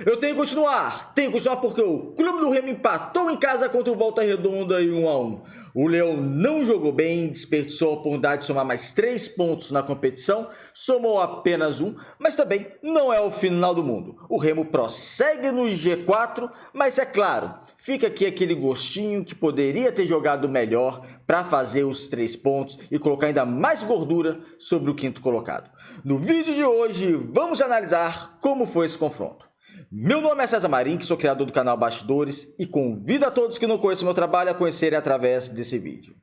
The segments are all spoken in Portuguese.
Eu tenho que continuar porque o Clube do Remo empatou em casa contra o Volta Redonda em 1-1. O Leão não jogou bem, desperdiçou a oportunidade de somar mais 3 pontos na competição, somou apenas 1, mas também não é o final do mundo. O Remo prossegue no G4, mas é claro, fica aqui aquele gostinho que poderia ter jogado melhor para fazer os 3 pontos e colocar ainda mais gordura sobre o quinto colocado. No vídeo de hoje, vamos analisar como foi esse confronto. Meu nome é César Marim, que sou criador do canal Bastidores e convido a todos que não conhecem meu trabalho a conhecerem através desse vídeo.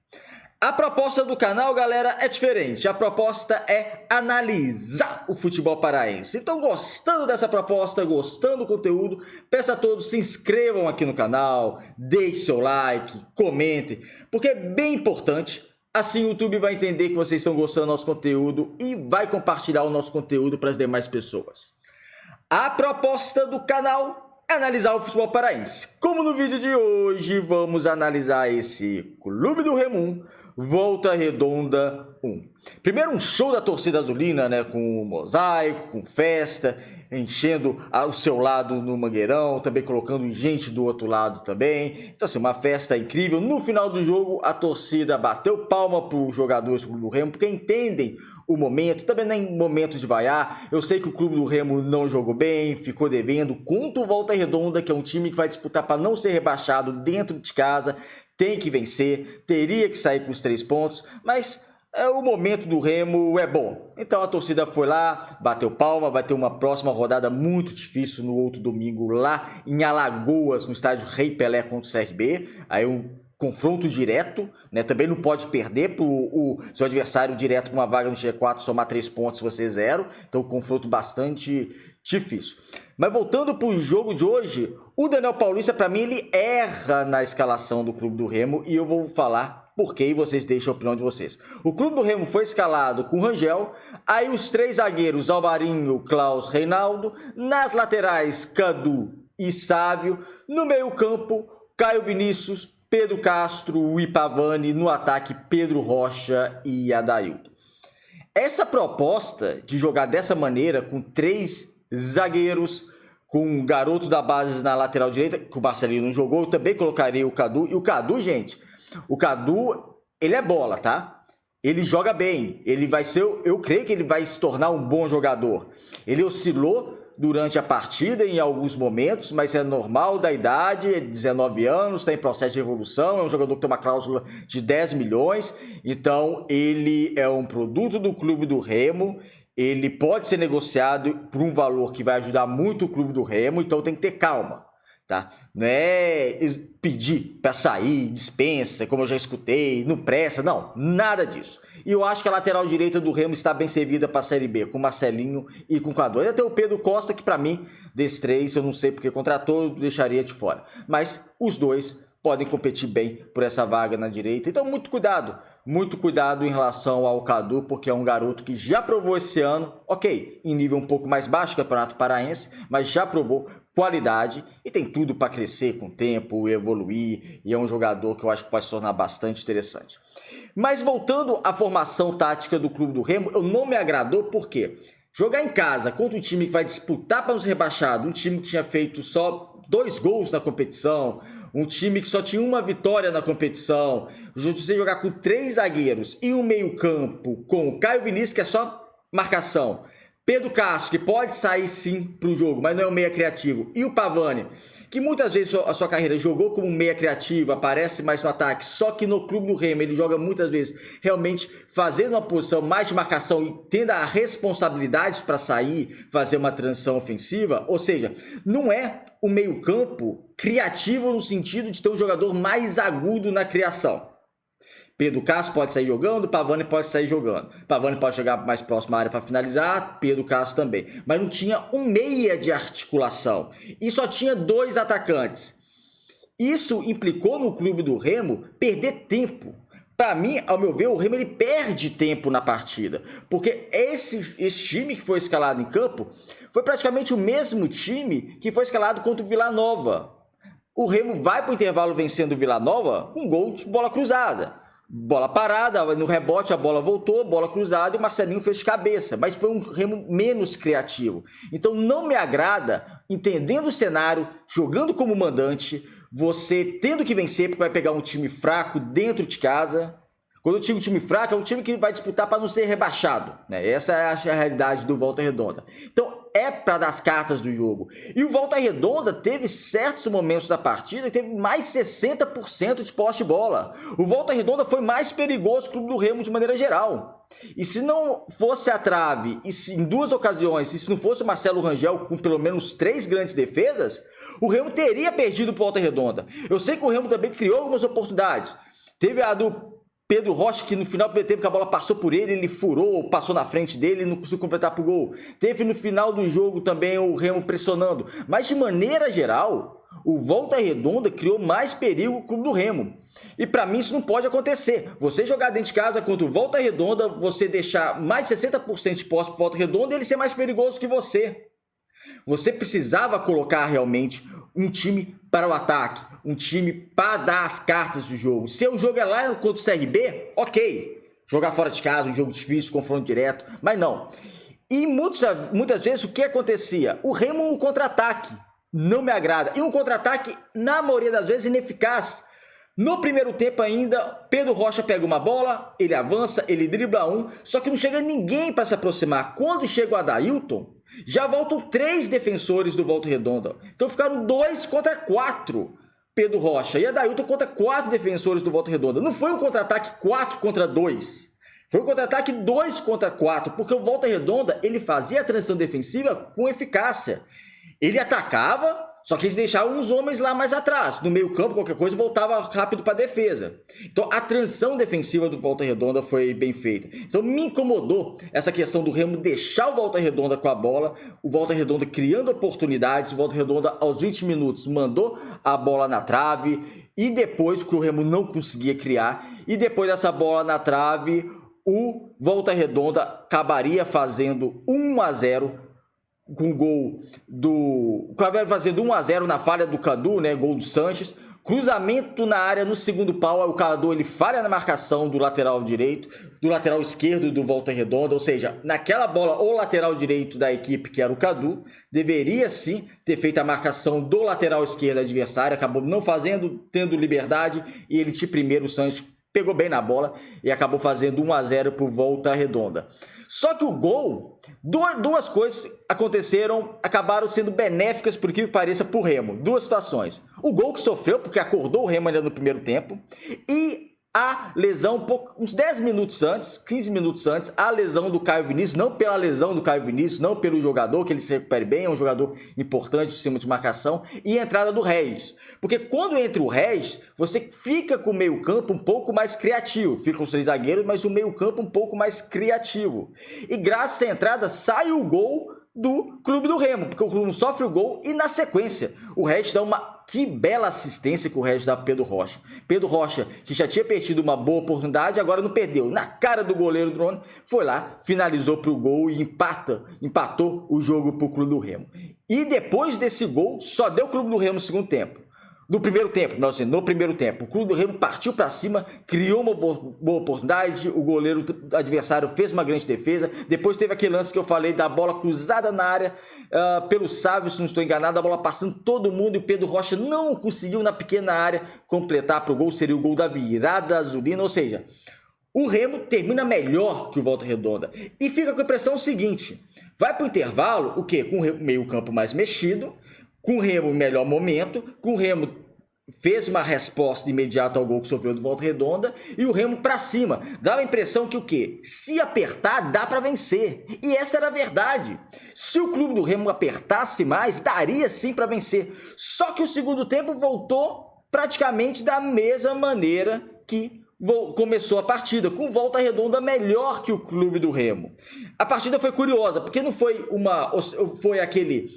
A proposta do canal, galera, é diferente. A proposta é analisar o futebol paraense. Então, gostando dessa proposta, gostando do conteúdo, peço a todos se inscrevam aqui no canal, deixem seu like, comentem, porque é bem importante. Assim o YouTube vai entender que vocês estão gostando do nosso conteúdo e vai compartilhar o nosso conteúdo para as demais pessoas. A proposta do canal é analisar o futebol paraense. Como no vídeo de hoje, vamos analisar esse Clube do Remo 1, Volta Redonda 1. Primeiro um show da torcida azulina, né, com mosaico, com festa, enchendo o seu lado no Mangueirão, também colocando gente do outro lado também. Então assim, uma festa incrível. No final do jogo, a torcida bateu palma para os jogadores do Clube do Remo, porque entendem o momento, também nem momento de vaiar. Eu sei que o Clube do Remo não jogou bem, ficou devendo contra o Volta Redonda, que é um time que vai disputar para não ser rebaixado dentro de casa, tem que vencer, teria que sair com os 3 pontos, mas o momento do Remo é bom. Então a torcida foi lá, bateu palma, vai ter uma próxima rodada muito difícil no outro domingo lá em Alagoas, no estádio Rei Pelé contra o CRB, aí confronto direto, né? Também não pode perder para o seu adversário direto com uma vaga no G4, somar 3 pontos, você 0. Então, confronto bastante difícil. Mas voltando para o jogo de hoje, o Daniel Paulista, para mim, ele erra na escalação do Clube do Remo e eu vou falar por quê e vocês deixam a opinião de vocês. O Clube do Remo foi escalado com Rangel, aí os 3 zagueiros, Alvarinho, Klaus, Reinaldo, nas laterais, Cadu e Sávio, no meio campo, Caio Vinícius, Pedro Castro e Pavani, no ataque Pedro Rocha e Adailton. Essa proposta de jogar dessa maneira, com 3 zagueiros, com um garoto da base na lateral direita, que o Marcelinho não jogou, eu também colocaria o Cadu. E o Cadu, gente, o Cadu, ele é bola, tá? Ele joga bem, ele vai ser, eu creio que ele vai se tornar um bom jogador. Ele oscilou durante a partida em alguns momentos, mas é normal da idade, é 19 anos, está em processo de evolução, é um jogador que tem uma cláusula de 10 milhões, então ele é um produto do Clube do Remo, ele pode ser negociado por um valor que vai ajudar muito o Clube do Remo, então tem que ter calma, tá? Não é pedir para sair, dispensa, como eu já escutei, não pressa, não, nada disso. E eu acho que a lateral direita do Remo está bem servida para a Série B, com Marcelinho e com Cadu. Ainda tem o Pedro Costa, que para mim, desses 3, eu não sei porque contratou, eu deixaria de fora. Mas os 2 podem competir bem por essa vaga na direita. Então muito cuidado em relação ao Cadu, porque é um garoto que já provou esse ano, ok, em nível um pouco mais baixo do Campeonato Paraense, mas já provou qualidade e tem tudo para crescer com o tempo, evoluir, e é um jogador que eu acho que pode se tornar bastante interessante. Mas voltando à formação tática do Clube do Remo, eu não me agradou porque jogar em casa contra um time que vai disputar para nos rebaixar, um time que tinha feito só 2 gols na competição, um time que só tinha uma vitória na competição, você jogar com 3 zagueiros e um meio campo com o Caio Vinícius, que é só marcação, Pedro Castro, que pode sair sim para o jogo, mas não é um meia criativo, e o Pavani, que muitas vezes a sua carreira jogou como um meia criativo, aparece mais no ataque, só que no Clube do Remo ele joga muitas vezes realmente fazendo uma posição mais de marcação e tendo a responsabilidade para sair, fazer uma transição ofensiva, ou seja, não é o meio campo criativo no sentido de ter um jogador mais agudo na criação. Pedro Castro pode sair jogando, Pavani pode sair jogando. Pavani pode chegar mais próximo à área para finalizar, Pedro Castro também. Mas não tinha um meia de articulação. E só tinha 2 atacantes. Isso implicou no Clube do Remo perder tempo. Para mim, ao meu ver, o Remo ele perde tempo na partida. Porque esse time que foi escalado em campo foi praticamente o mesmo time que foi escalado contra o Vila Nova. O Remo vai para o intervalo vencendo o Vila Nova com um gol de bola cruzada. Bola parada, no rebote a bola voltou, bola cruzada e o Marcelinho fez de cabeça, mas foi um Remo menos criativo. Então não me agrada entendendo o cenário, jogando como mandante, você tendo que vencer porque vai pegar um time fraco dentro de casa. Quando eu digo time fraco, é um time que vai disputar para não ser rebaixado, né? Essa é a realidade do Volta Redonda. Então, é para dar as cartas do jogo. E o Volta Redonda teve certos momentos da partida que teve mais 60% de posse de bola. O Volta Redonda foi mais perigoso que o Clube do Remo de maneira geral. E se não fosse a trave, e se, em 2 ocasiões, e se não fosse o Marcelo Rangel com pelo menos 3 grandes defesas, o Remo teria perdido para o Volta Redonda. Eu sei que o Remo também criou algumas oportunidades. Teve a do Pedro Rocha, que no final do primeiro tempo que a bola passou por ele, ele furou, passou na frente dele e não conseguiu completar para o gol. Teve no final do jogo também o Remo pressionando. Mas de maneira geral, o Volta Redonda criou mais perigo que o Clube do Remo. E para mim isso não pode acontecer. Você jogar dentro de casa contra o Volta Redonda, você deixar mais 60% de posse para o Volta Redonda e ele ser mais perigoso que você. Você precisava colocar realmente um time para o ataque, um time para dar as cartas do jogo. Se o jogo é lá contra o CRB, ok. Jogar fora de casa, um jogo difícil, confronto direto, mas não. E muitas vezes o que acontecia? O Remo no contra-ataque não me agrada. E um contra-ataque, na maioria das vezes, ineficaz. No primeiro tempo ainda, Pedro Rocha pega uma bola, ele avança, ele dribla um, só que não chega ninguém para se aproximar. Quando chega o Adailton, já voltam 3 defensores do Volta Redonda. Então ficaram 2 contra 4, Pedro Rocha. E Adailton contra 4 defensores do Volta Redonda. Não foi um contra-ataque 4 contra 2. Foi um contra-ataque 2 contra 4, porque o Volta Redonda ele fazia a transição defensiva com eficácia. Ele atacava, só que eles deixavam uns homens lá mais atrás. No meio campo, qualquer coisa, voltava rápido para a defesa. Então, a transição defensiva do Volta Redonda foi bem feita. Então, me incomodou essa questão do Remo deixar o Volta Redonda com a bola, o Volta Redonda criando oportunidades, o Volta Redonda, aos 20 minutos, mandou a bola na trave, e depois, que o Remo não conseguia criar, e depois dessa bola na trave, o Volta Redonda acabaria fazendo 1-0, com o gol do... Acabou fazendo 1-0 na falha do Cadu, né? Gol do Sanches. Cruzamento na área no segundo pau. O Cadu ele falha na marcação do lateral direito, do lateral esquerdo do Volta Redonda. Ou seja, naquela bola, o lateral direito da equipe, que era o Cadu, deveria sim ter feito a marcação do lateral esquerdo adversário. Acabou não fazendo, tendo liberdade. E ele de primeiro, o Sanches pegou bem na bola e acabou fazendo 1-0 por Volta Redonda. Só que o gol, duas coisas aconteceram, acabaram sendo benéficas, por que pareça, para o Remo. 2 situações. O gol que sofreu, porque acordou o Remo ainda no primeiro tempo, e a lesão, uns 10 minutos antes, 15 minutos antes, a lesão do Caio Vinícius, não pela lesão do Caio Vinícius, não pelo jogador, que ele se recupere bem, é um jogador importante em cima de marcação, e a entrada do Regis. Porque quando entra o Regis, você fica com o meio campo um pouco mais criativo, fica com os 3 zagueiros, mas o meio campo um pouco mais criativo. E graças à entrada, sai o gol do Clube do Remo, porque o Clube sofre o gol e na sequência o Regis dá uma... Que bela assistência que o Regis dá para Pedro Rocha. Pedro Rocha, que já tinha perdido uma boa oportunidade, agora não perdeu. Na cara do goleiro Drone, foi lá, finalizou para o gol e empatou o jogo para o Clube do Remo. E depois desse gol, só deu o Clube do Remo no segundo tempo. No primeiro tempo, no primeiro tempo, o Clube do Remo partiu para cima, criou uma boa oportunidade, o goleiro adversário fez uma grande defesa, depois teve aquele lance que eu falei da bola cruzada na área pelo Sávio, se não estou enganado, a bola passando todo mundo e o Pedro Rocha não conseguiu na pequena área completar para o gol, seria o gol da virada azulina, ou seja, o Remo termina melhor que o Volta Redonda e fica com a impressão seguinte, vai para o intervalo, o quê? Com o meio campo mais mexido, com o Remo melhor momento, com o Remo fez uma resposta imediata ao gol que sofreu do Volta Redonda e o Remo para cima. Dava a impressão que o quê? Se apertar, dá para vencer. E essa era a verdade. Se o Clube do Remo apertasse mais, daria sim para vencer. Só que o segundo tempo voltou praticamente da mesma maneira que começou a partida, com Volta Redonda melhor que o Clube do Remo. A partida foi curiosa, porque não foi foi aquele...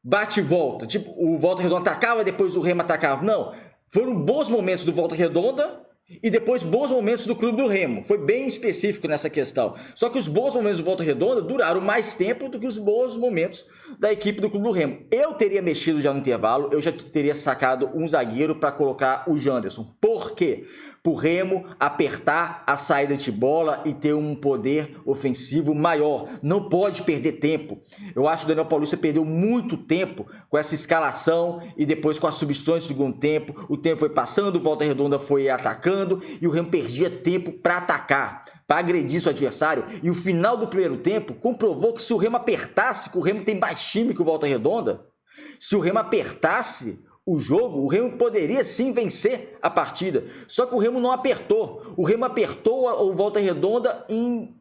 bate e volta, tipo, o Volta Redonda atacava, depois o Remo atacava, não, foram bons momentos do Volta Redonda e depois bons momentos do Clube do Remo, foi bem específico nessa questão, só que os bons momentos do Volta Redonda duraram mais tempo do que os bons momentos da equipe do Clube do Remo. Eu teria mexido já no intervalo, eu já teria sacado um zagueiro para colocar o Janderson. Por quê? para o Remo apertar a saída de bola e ter um poder ofensivo maior. Não pode perder tempo. Eu acho que o Daniel Paulista perdeu muito tempo com essa escalação e depois com as substituições no segundo tempo. O tempo foi passando, o Volta Redonda foi atacando e o Remo perdia tempo para atacar, para agredir seu adversário. E o final do primeiro tempo comprovou que se o Remo apertasse, que o Remo tem mais time que o Volta Redonda, se o Remo apertasse o jogo, o Remo poderia sim vencer a partida. Só que o Remo não apertou. O Remo apertou o Volta Redonda em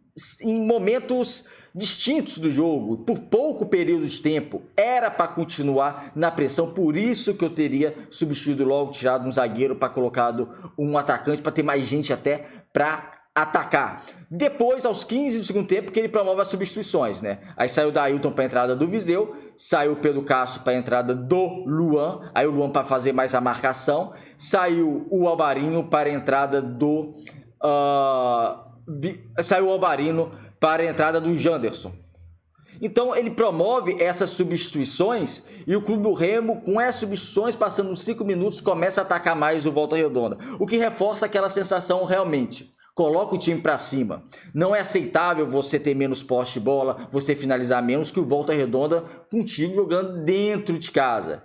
momentos distintos do jogo, por pouco período de tempo. Era para continuar na pressão, por isso que eu teria substituído logo, tirado um zagueiro para colocado um atacante, para ter mais gente até para atacar. Depois, aos 15 do segundo tempo, que ele promove as substituições, né? Aí saiu o Dailton para a entrada do Viseu, saiu o Pedro Castro para a entrada do Luan, aí o Luan para fazer mais a marcação, saiu o Alvarinho para a entrada do... saiu o Alvarinho para a entrada do Janderson. Então ele promove essas substituições e o Clube do Remo, com essas substituições, passando uns 5 minutos, começa a atacar mais o Volta Redonda. O que reforça aquela sensação realmente. Coloca o time para cima. Não é aceitável você ter menos posse de bola, você finalizar menos que o Volta Redonda contigo jogando dentro de casa.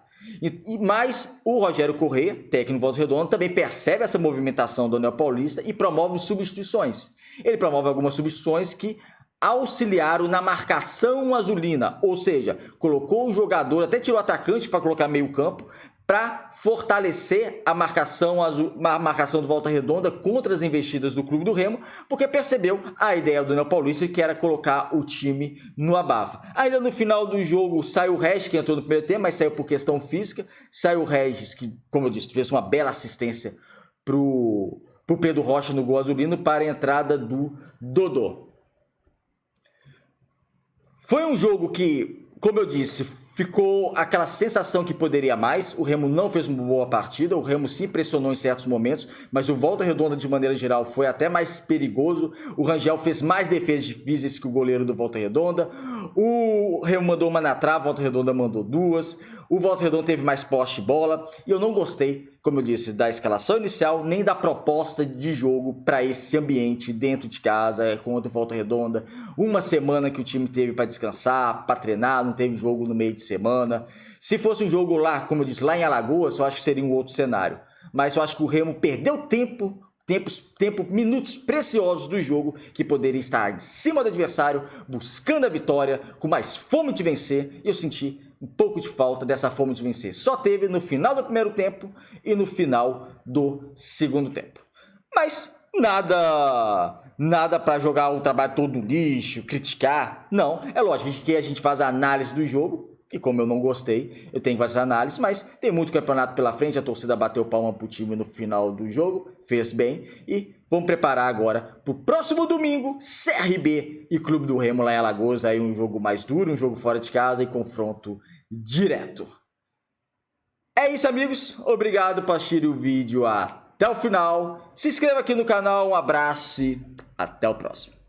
Mas o Rogério Corrêa, técnico do Volta Redonda, também percebe essa movimentação do Daniel Paulista e promove substituições. Ele promove algumas substituições que auxiliaram na marcação azulina, ou seja, colocou o jogador, até tirou o atacante para colocar meio campo, para fortalecer a marcação do Volta Redonda contra as investidas do Clube do Remo, porque percebeu a ideia do Daniel Paulista, que era colocar o time no abafa. Ainda no final do jogo saiu o Regis, que entrou no primeiro tempo, mas saiu por questão física. Saiu o Regis, que, como eu disse, fez uma bela assistência para o Pedro Rocha no gol azulino, para a entrada do Dodô. Foi um jogo que, como eu disse, ficou aquela sensação que poderia mais. O Remo não fez uma boa partida, o Remo se impressionou em certos momentos, mas o Volta Redonda, de maneira geral, foi até mais perigoso. O Rangel fez mais defesas difíceis que o goleiro do Volta Redonda. O Remo mandou uma na trave, o Volta Redonda mandou duas. O Volta Redonda teve mais posse de bola e eu não gostei, como eu disse, da escalação inicial, nem da proposta de jogo para esse ambiente dentro de casa, contra o Volta Redonda. Uma semana que o time teve para descansar, para treinar, não teve jogo no meio de semana. Se fosse um jogo lá, como eu disse, lá em Alagoas, eu acho que seria um outro cenário. Mas eu acho que o Remo perdeu minutos preciosos do jogo, que poderia estar em cima do adversário, buscando a vitória, com mais fome de vencer, e eu senti um pouco de falta dessa fome de vencer. Só teve no final do primeiro tempo e no final do segundo tempo. Mas nada para jogar o trabalho todo no lixo, criticar. Não, é lógico que a gente faz a análise do jogo, e como eu não gostei, eu tenho que fazer análise, mas tem muito campeonato pela frente, a torcida bateu palma pro time no final do jogo, fez bem, e vamos preparar agora pro próximo domingo, CRB e Clube do Remo lá em Alagoas, aí um jogo mais duro, um jogo fora de casa e confronto direto. É isso, amigos, obrigado por assistir o vídeo até o final, se inscreva aqui no canal, um abraço e até o próximo.